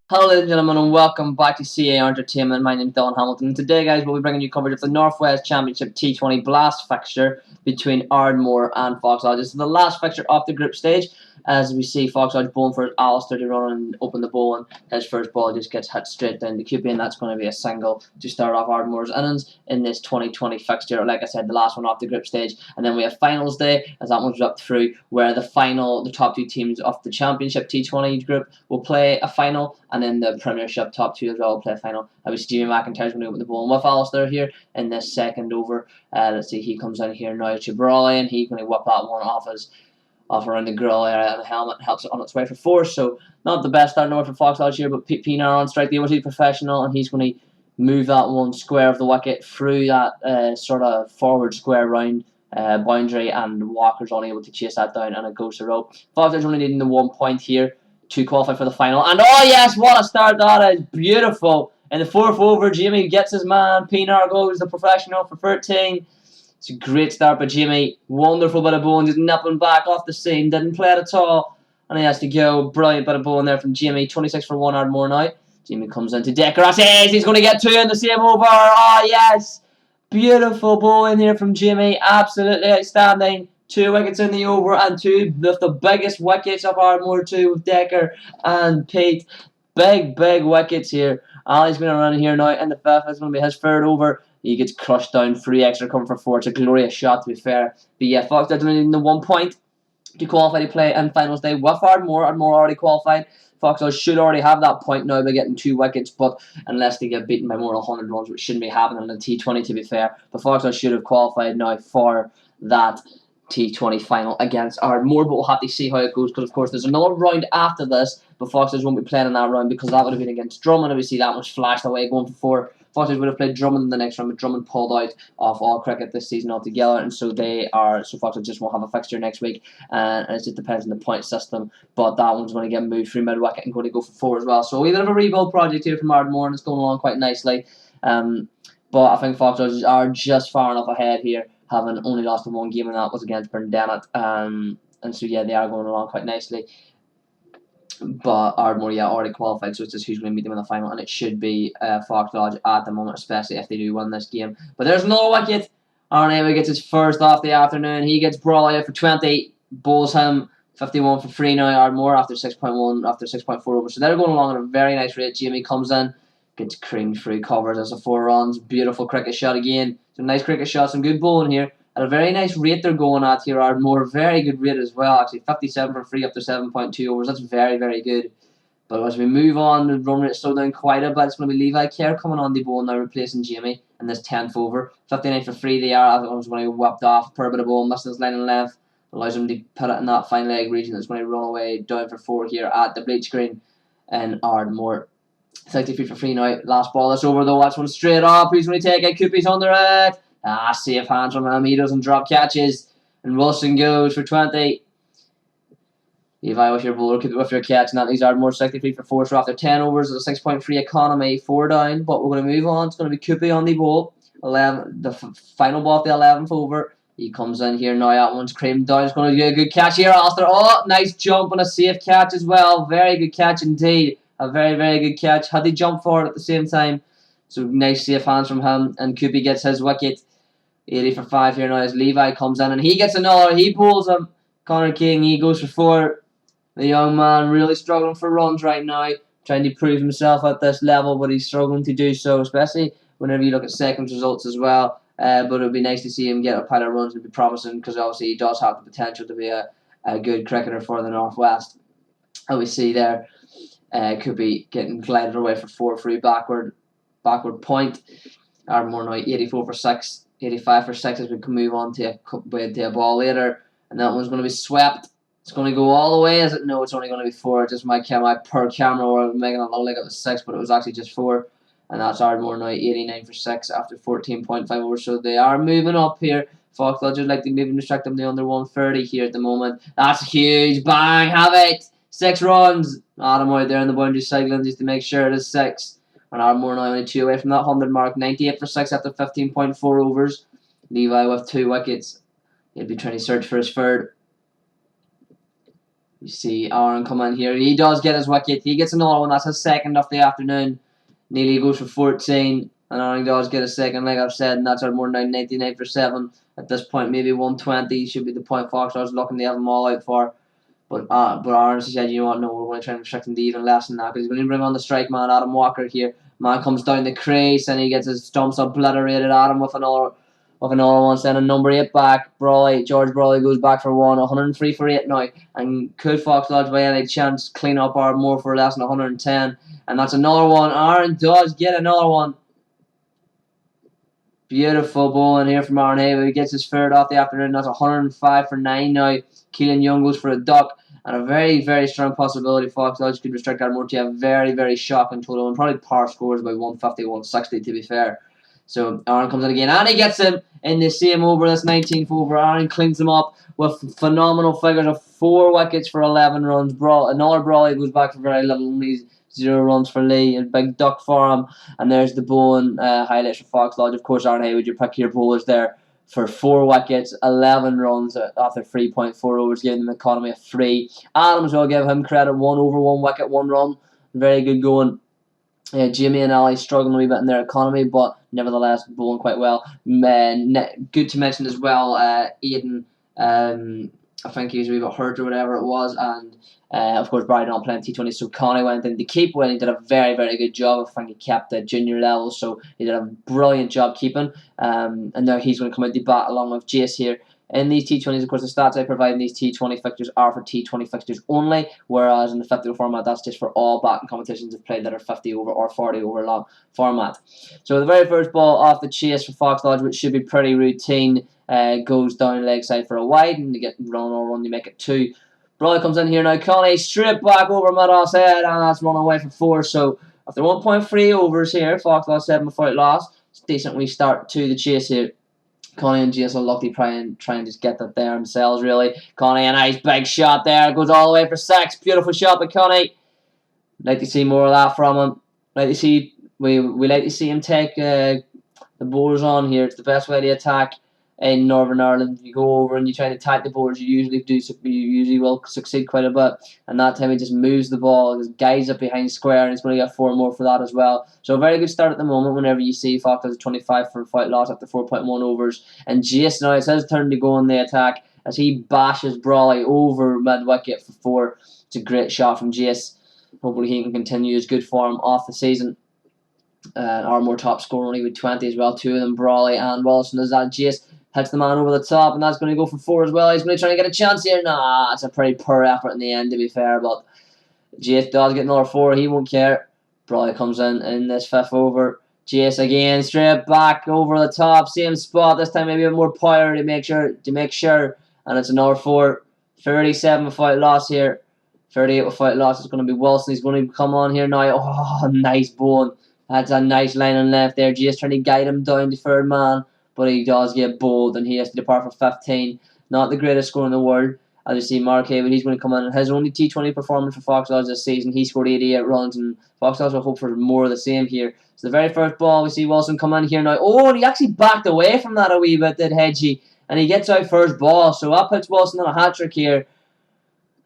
Hello ladies and gentlemen and welcome back to C.A.R. Entertainment. My name is Dylan Hamilton. Today guys we'll be bringing you coverage of the Northwest Championship T20 Blast fixture between Ardmore and Fox Lodge. This is the last fixture of the group stage as we see Fox Lodge bowling for Alistair to run and open the bowl, and his first ball just gets hit straight down the QP, and that's going to be a single to start off Ardmore's innings in this 2020 fixture. Like I said, the last one off the group stage, and then we have finals day as that one's up through where the top two teams of the Championship T20 group will play a final, and then the Premiership top two as well will play a final. Obviously, Jimmy McIntyre's going to open the ball with Alistair here in this second over. Let's see, he comes in here now to Brawley, and he's going to whip that one off around the grill area, and the helmet helps it on its way for four. So not the best starting order for Fox Lodge here, but P.A.R. on strike. The overseas professional, and he's going to move that one square of the wicket through that sort of forward square round boundary, and Walker's unable to chase that down, and it goes to rope. Fox Lodge only needing the 1 point here to qualify for the final. And oh yes, what a start that is! Beautiful. In the fourth over, Jimmy gets his man. P.A.R. goes the professional for 13. It's a great start by Jimmy. Wonderful bit of bowling, just nipping back off the seam. Didn't play it at all. And he has to go. Brilliant bit of bowling there from Jimmy. 26 for 1 Ardmore now. Jimmy comes into Decker. He's going to get two in the same over. Oh yes. Beautiful bowling here from Jimmy. Absolutely outstanding. 2 wickets in the over, and two of the biggest wickets of Ardmore too, with Decker and Pete. Big wickets here. Ali's going to run here now in the fifth. It's going to be his third over. He gets crushed down. 3 extra cover for 4. It's a glorious shot, to be fair. But yeah, Fox Lodge only needing the 1 point to qualify to play in finals day with Ardmore. Ardmore already qualified. Fox Lodge should already have that point now by getting 2 wickets, but unless they get beaten by more than 100 runs, which shouldn't be happening in the T20, to be fair. But Fox Lodge should have qualified now for that T20 final against Ardmore, but we'll have to see how it goes, because of course there's another round after this, but Fox Lodge won't be playing in that round because that would have been against Drummond. Obviously that was flashed away going for 4. Fox Lodge would have played Drummond in the next round, but Drummond pulled out of all cricket this season altogether, and so Fox Lodge just won't have a fixture next week, and it just depends on the point system, but that one's going to get moved through mid-wicket and going to go for 4 as well. So a wee bit of a rebuild project here from Ardmore, and it's going along quite nicely, but I think Fox Lodge are just far enough ahead here, having only lost the 1 game, and that was against Burndennet. And so yeah, they are going along quite nicely. But Ardmore, yeah, already qualified, so it's just who's going to meet them in the final, and it should be Fox Lodge at the moment, especially if they do win this game. But there's no wicket. Arnawa gets his first off the afternoon. He gets Brawley out for 20, bowls him 51 for 3 now. Ardmore after 6.1, after 6.4 over. So they're going along at a very nice rate. Jimmy comes in, gets creamed through, covers as a 4 runs. Beautiful cricket shot again. Some nice cricket shots, some good bowling here. At a very nice rate they're going at here, Ardmore. Very good rate as well, actually. 57 for 3 after 7.2 overs. That's very good. But as we move on, the run rate slowed down quite a bit. It's going to be Levi C.A.R. coming on the bowl now, replacing Jimmy in this 10th over. 59 for 3 they are. I was going to whipped off. Per bit of ball, missing his line and length. Allows him to put it in that fine leg region that's going to run away down for 4 here at the bleach green in Ardmore. 63 for 3 now. Last ball that's over though. That's one straight up. He's going to take it. Coopy's under it. Safe hands from him. He doesn't drop catches. And Wilson goes for 20. Levi with your bowler, keep it with your catch. And that leaves Ardmore 63 for 4. So after 10 overs, it's a 6.3 economy, 4 down. But we're going to move on. It's going to be Coopy on the bowl. The final ball of the 11th over. He comes in here now. That one's creamed down. It's going to get a good catch here, Alistair. Oh, nice jump and a safe catch as well. Very good catch indeed. A very good catch. Had to jump for it at the same time. So nice safe hands from him. And Coopy gets his wicket. 80 for 5 here now as Levi comes in, and he gets another. He pulls him. Connor King, he goes for 4. The young man really struggling for runs right now, trying to prove himself at this level, but he's struggling to do so, especially whenever you look at second results as well. But it would be nice to see him get a pile of runs. It would be promising, because obviously he does have the potential to be a good cricketer for the Northwest. And we see there, could be getting glided away for 4 free backward point. Ardmore now 84 for 6. 85 for 6 as we can move on to a ball later, and that one's going to be swept. It's going to go all the way, is it? No, it's only going to be 4. Just my per camera were making it look like it was 6, but it was actually just 4. And that's Ardmore now 89 for 6 after 14.5 overs. So they are moving up here. Fox Lodge would like to maybe restrict them to under 130 here at the moment. That's huge. Bang, have it. 6 runs. Adam out there in the boundary cycling just to make sure it is 6. And Ardmore now only 2 away from that 100 mark. 98 for 6 after 15.4 overs. Levi with 2 wickets. He'll be trying to search for his third. You see Aaron come in here. He does get his wicket. He gets another one. That's his second of the afternoon. Nearly goes for 14. And Aaron does get a second, like I've said, and that's Ardmore now 99 for 7. At this point, maybe 120 should be the point Foxtrot's looking to have them all out for. But Aaron said, you know what, no, we're going to try and restrict him to even less than that because he's going to bring on the strike man, Adam Walker here. Man comes down the crease and he gets his stumps obliterated. Adam with another one, sending number 8 back. George Brawley goes back for 103 for 8 now. And could Fox Lodge by any chance clean up Ardmore for less than 110? And that's another one. Aaron does get another one. Beautiful bowling here from Aaron Haywood. He gets his third off the afternoon. That's 105 for 9 now. Keelan Young goes for a duck. And a very, very strong possibility Fox Lodge could restrict Ardmore to a very, very shocking total. And probably par scores by 150, 160 to be fair. So Aaron comes in again. And he gets him in the same over, this 19th over. Aaron cleans him up with phenomenal figures of 4 wickets for 11 runs. Another Brawley goes back for very little. Only 0 runs for Lee. A big duck for him. And there's the bowling highlights for Fox Lodge. Of course, Aaron Haywood, your pick your bowlers there for 4 wickets, 11 runs after 3.4 overs, giving them economy of 3. Adams will give him credit. 1 over, 1 wicket, 1 run. Very good going. Jimmy and Ali struggling a wee bit in their economy, but nevertheless bowling quite well. Good to mention as well, Aiden, I think he was a wee bit hurt or whatever it was, and of course Barry not playing T20, so Connie went in to keep when he did a very, very good job. I think he kept the junior level, so he did a brilliant job keeping. And now he's going to come out the bat along with Jace here. In these T20s, of course, the stats I provide in these T20 fixtures are for T20 fixtures only, whereas in the 50 over format, that's just for all batting competitions of play that are 50 over or 40 over long format. So the very first ball off the chase for Fox Lodge, which should be pretty routine, goes down leg side for a wide, and you get run or run, you make it 2. Brawley comes in here now. Connie straight back over Madoff's head, and that's run away for 4. So after 1.3 overs here, Fox Lodge 7 without loss. It's a decent wee start to the chase here. Connie and Jace will lucky try and just get that there themselves, really. Connie, a nice big shot there. Goes all the way for 6. Beautiful shot by Connie. Like to see more of that from him. Like to see, we like to see him take the bowlers on here. It's the best way to attack in Northern Ireland. You go over and you try to attack the bowlers. You usually will succeed quite a bit. And that time he just moves the ball, just guides it behind square, and he's going to get 4 more for that as well. So a very good start at the moment whenever you see Fox has 25 for fight loss after 4.1 overs. And Jace now, it's his turn to go in the attack as he bashes Brawley over mid-wicket for 4. It's a great shot from Jace. Hopefully he can continue his good form off the season. Ardmore top scorer only with 20 as well. 2 of them, Brawley and Wilson. As that Jace hits the man over the top, and that's going to go for 4 as well. He's going to try to get a chance here. Nah, it's a pretty poor effort in the end, to be fair, but Jace does get another 4. He won't care. Brawley comes in this 5th over. Jace again, straight back over the top, same spot. This time maybe a bit more power to make sure, and it's another 4. 37 without loss here. 38 without loss. It's going to be Wilson. He's going to come on here now. Oh, nice bowling. That's a nice line on left there. Jace trying to guide him down to third man, but he does get bowled, and he has to depart for 15. Not the greatest score in the world. As you see, Mark Haywood, he's going to come in. His only T20 performance for Fox Lodge this season. He scored 88 runs, and Fox Lodge will hope for more of the same here. So the very first ball, we see Wilson come in here now. Oh, and he actually backed away from that a wee bit, did Hedgie. And he gets out first ball. So that puts Wilson on a hat-trick here.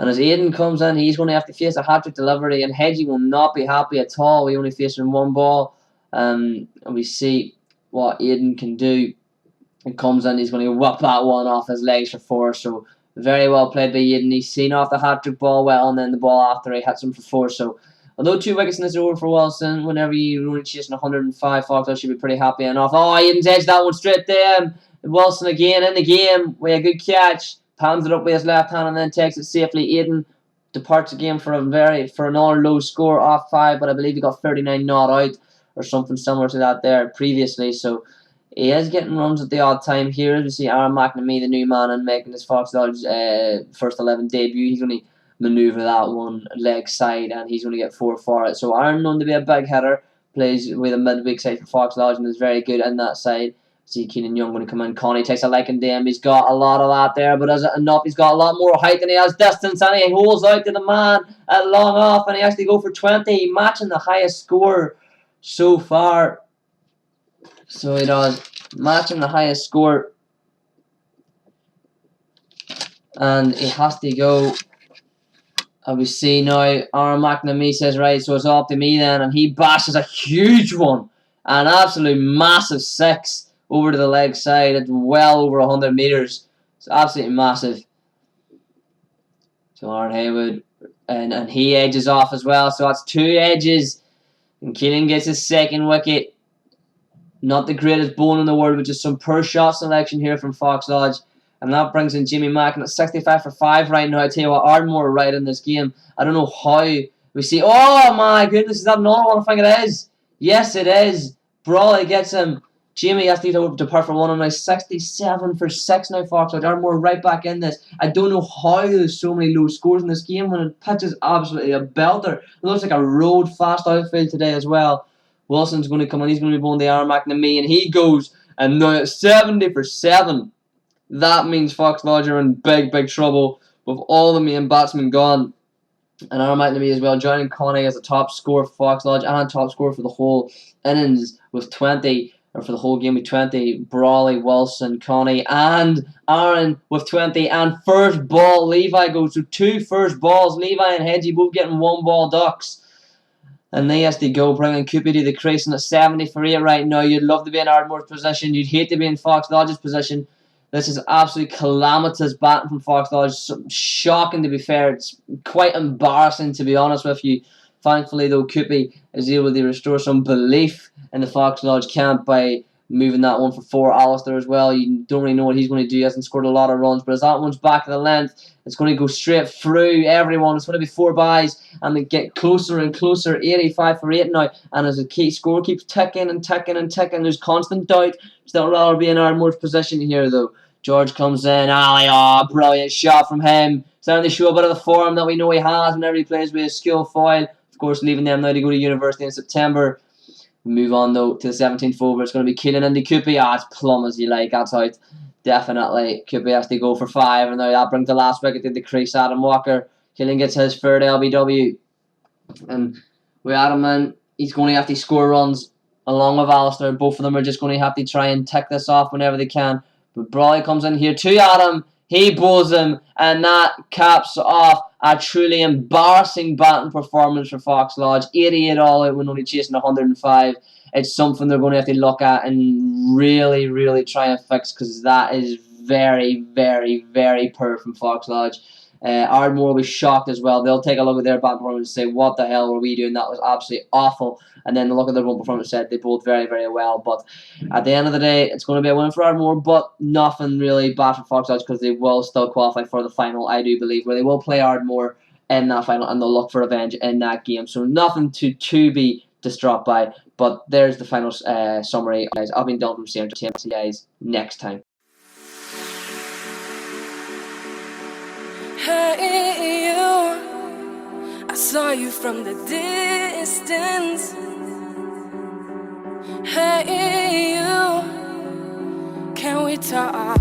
And as Aiden comes in, he's going to have to face a hat-trick delivery, and Hedgie will not be happy at all. We only face him 1 ball. And we see what Aiden can do. He comes in, he's going to whip that one off his legs for 4. So very well played by Aiden. He's seen off the hat-trick ball well, and then the ball after he hits him for 4. So although 2 wickets in this over for Wilson, whenever you're only chasing 105, Fox should be pretty happy enough. Oh, Aiden's edged that one straight there. Wilson again in the game with a good catch. Palms it up with his left hand and then takes it safely. Aiden departs again for another low score off 5, but I believe he got 39 not out or something similar to that there previously. So he is getting runs at the odd time here. As we see Aaron McNamee, the new man, and making his Fox Lodge first 11 debut. He's going to manoeuvre that one leg side, and he's going to get 4 for it. So Aaron, known to be a big hitter, plays with a midweek side for Fox Lodge and is very good in that side. See Keelan Young going to come in. Connie takes a liking to him. He's got a lot of that there, but is it enough? He's got a lot more height than he has distance, and he holds out to the man at long off, and he actually go for 20, matching the highest score so far. So he does, matching the highest score, and he has to go And we see now Aaron McNamee says, right, so it's up to me then, and he bashes a huge one, an absolute massive 6 over to the leg side at well over 100 metres. It's absolutely massive. So Aaron Haywood, and he edges off as well, so that's 2 edges, and Keelan gets his 2nd wicket. Not the greatest bowling in the world, but just some poor shot selection here from Fox Lodge. And that brings in Jimmy Mackin at 65 for 5 right now. I tell you what, Ardmore right in this game. I don't know how we see. Oh my goodness, is that another one? I think it is. Yes, it is. Brawley gets him. Jimmy has to depart for 1 and now 67 for 6 now, Fox Lodge. Ardmore right back in this. I don't know how there's so many low scores in this game when the pitch is absolutely a belter. It looks like a road fast outfield today as well. Wilson's going to come on. He's going to be bowling the Aaron McNamee, and he goes, and now at 70 for 7. That means Fox Lodge are in big, big trouble with all the main batsmen gone. And Aaron McNamee as well, joining Connie as the top scorer for Fox Lodge and top scorer for the whole innings with 20, or for the whole game with 20. Brawley, Wilson, Connie, and Aaron with 20. And first ball, Levi goes to 2 first balls. Levi and Hedgie both getting 1 ball ducks. And they has to go, bringing Coopy to the crease, and at 70 for 8 right now. You'd love to be in Ardmore's position. You'd hate to be in Fox Lodge's position. This is absolutely calamitous batting from Fox Lodge. Shocking, to be fair. It's quite embarrassing, to be honest with you. Thankfully, though, Coopy is able to restore some belief in the Fox Lodge camp by moving that one for 4. Alistair as well. You don't really know what he's going to do. He hasn't scored a lot of runs, but as that one's back of the length, it's going to go straight through everyone. It's going to be 4 byes, and they get closer and closer. 85 for 8 now, and as the key score keeps ticking and ticking and ticking, there's constant doubt. Still rather be in Ardmore's position here, though. George comes in. Brilliant shot from him. Starting to show a bit of the form that we know he has whenever he plays with his skill foil. Of course, leaving them now to go to university in September. Move on, though, to the 17th over. It's going to be Keelan and the Coopy. It's plumb as you like. That's out. Definitely. Coopy has to go for 5. And now that brings the last wicket to the crease. Adam Walker. Keelan gets his 3rd LBW. And with Adam, man, he's going to have to score runs along with Alistair. Both of them are just going to have to try and tick this off whenever they can. But Brawley comes in here to Adam. He bowls him, and that caps off a truly embarrassing batting performance for Fox Lodge. 88 all out when only chasing 105. It's something they're going to have to look at and really, really try and fix, because that is very, very, very poor from Fox Lodge. Ardmore will be shocked as well. They'll take a look at their batting performance and say, what the hell were we doing? That was absolutely awful. And then look at their own performance and said they bowled very, very well. But at the end of the day, it's going to be a win for Ardmore, but nothing really bad for Fox Lodge, because they will still qualify for the final, I do believe, where they will play Ardmore in that final, and they'll look for revenge in that game. So nothing to be distraught by. But there's the final summary, guys. I've been done from C.A.R. Entertainment. See you guys next time. Hey you, I saw you from the distance. Hey you, can we talk?